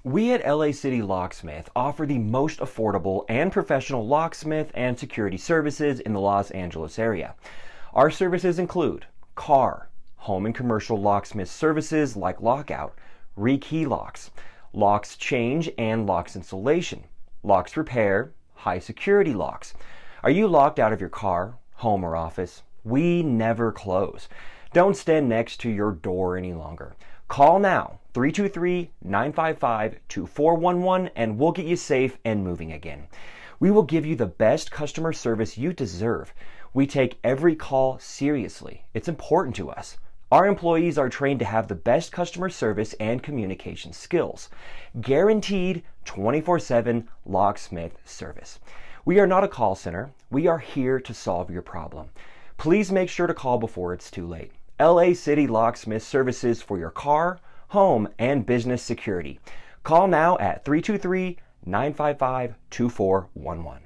We at LA City Locksmith offer the most affordable and professional locksmith and security services in the Los Angeles area. Our services include car, home and commercial locksmith services like lockout, rekey locks, locks change and locks installation, locks repair, high security locks. Are you locked out of your car, home, or office? We never close. Don't stand next to your door any longer. Call now, 323-955-2411, and we'll get you safe and moving again. We will give you the best customer service you deserve. We take every call seriously. It's important to us. Our employees are trained to have the best customer service and communication skills. Guaranteed 24/7 locksmith service. We are not a call center. We are here to solve your problem. Please make sure to call before it's too late. LA City Locksmith Services for your car, home, and business security. Call now at 323-955-2411.